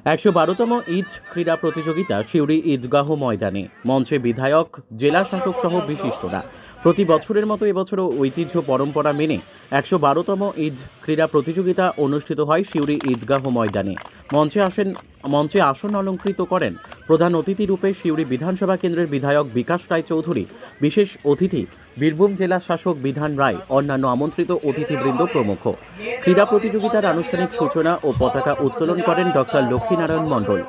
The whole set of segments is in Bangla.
১১২তম ঈদ ক্রীড়া প্রতিযোগিতা সিউড়ি ঈদগাহ ময়দানে। মঞ্চে বিধায়ক, জেলা শাসক সহ বিশিষ্টরা। প্রতি বছরের মতো এবছরও ঐতিহ্য পরম্পরা মেনে ১১২তম ঈদ ক্রীড়া প্রতিযোগিতা অনুষ্ঠিত হয় সিউড়ি ঈদগাহ ময়দানে। মঞ্চে আসন অলঙ্কৃত করেন প্রধান অতিথি রূপে সিউড়ি বিধানসভা কেন্দ্রের বিধায়ক বিকাশ রায়চৌধুরী, বিশেষ অতিথি বীরভূম জেলা শাসক বিধান রায়, অন্যান্য আমন্ত্রিত অতিথিবৃন্দ প্রমুখ। ক্রীড়া প্রতিযোগিতার আনুষ্ঠানিক সূচনা ও পতাকা উত্তোলন করেন ডক্টর লক্ষ্মীনারায়ণ মণ্ডল।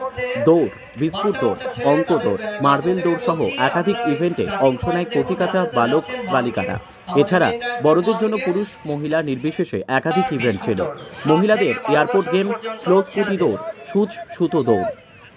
দৌড়, বিস্কুট দৌড়, অঙ্ক দৌড়, মার্বেল দৌড় সহ একাধিক ইভেন্টে অংশ নেয় কচিকাঁচা বালক বালিকারা। এছাড়া বড়দের জন্য পুরুষ মহিলা নির্বিশেষে একাধিক ইভেন্ট ছিল। মহিলাদের এয়ারপোর্ট গেম, স্লো স্কুটি দৌড়, সূচ সুতো দৌড়,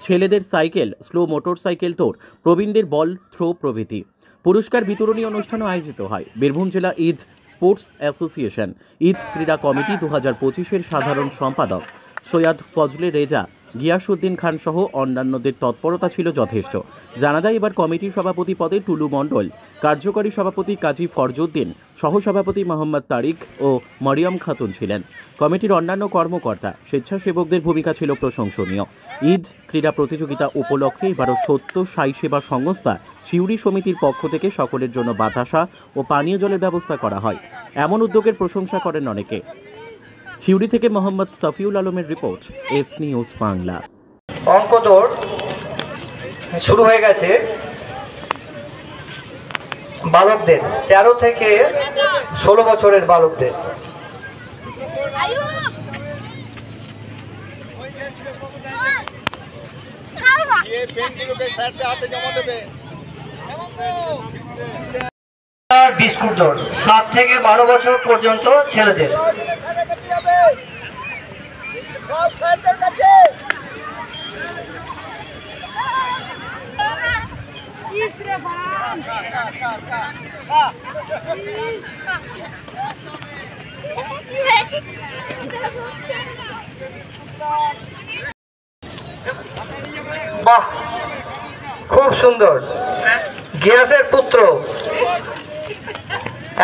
ছেলেদের সাইকেল, স্লো মোটর সাইকেল দৌড়, প্রবীণদের বল থ্রো প্রভৃতি। পুরস্কার বিতরণী অনুষ্ঠানও আয়োজিত হয়। বীরভূম জেলা ঈদ স্পোর্টস অ্যাসোসিয়েশন ঈদ ক্রীড়া কমিটি 2025-এর সাধারণ সম্পাদক সৈয়দ ফজলে রেজা, গিয়াসউদ্দিন খান সহ অন্যান্যদের তৎপরতা ছিল যথেষ্ট। জানা যায়, এবার কমিটির সভাপতি পদে টুলু মণ্ডল, কার্যকরী সভাপতি কাজী ফরজউদ্দিন, সহসভাপতি মোহাম্মদ তারিক ও মরিয়ম খাতুন ছিলেন। কমিটির অন্যান্য কর্মকর্তা, স্বেচ্ছাসেবকদের ভূমিকা ছিল প্রশংসনীয়। ঈদ ক্রীড়া প্রতিযোগিতা উপলক্ষে এবারও সত্য সাই সেবা সংস্থা সিউড়ি সমিতির পক্ষ থেকে সকলের জন্য বাতাসা ও পানীয় জলের ব্যবস্থা করা হয়। এমন উদ্যোগের প্রশংসা করেন অনেকে। সিউড়ি থেকে মোহাম্মদ সাফিউল আলমের রিপোর্ট, এস নিউজ বাংলা। অঙ্ক দৌড় শুরু হয়ে গেছে বালকদের, 13 থেকে 16 বছরের বালকদের। বিস্কুট দৌড় 7 থেকে 12 বছর পর্যন্ত ছেলেদের। বাহ, খুব সুন্দর। গিয়াসের পুত্র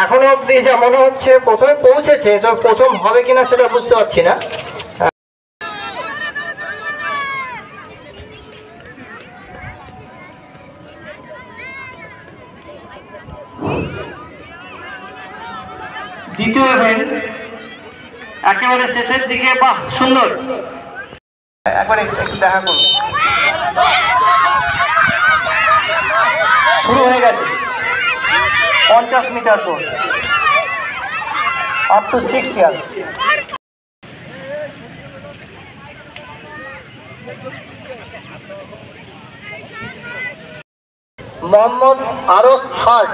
এখনো অব্দি যা মনে হচ্ছে প্রথমে পৌঁছেছে, তো প্রথম হবে কিনা সেটা বুঝতে পারছি না। দ্বিতীয় ইভেন্ট একেবারে শেষের দিকে। বাহ, সুন্দর। একবারে একটু দেখা করুন। শুরু হয়ে গেছে 50 মিটার দৌড়, আপ টু 6 ইয়ার্স। মোহাম্মদ আরস থার্ড,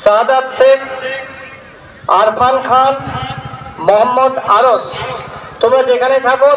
সাদাত শেখ, আরফান খান, মোহাম্মদ আরস। তোমরা যেখানে থাকো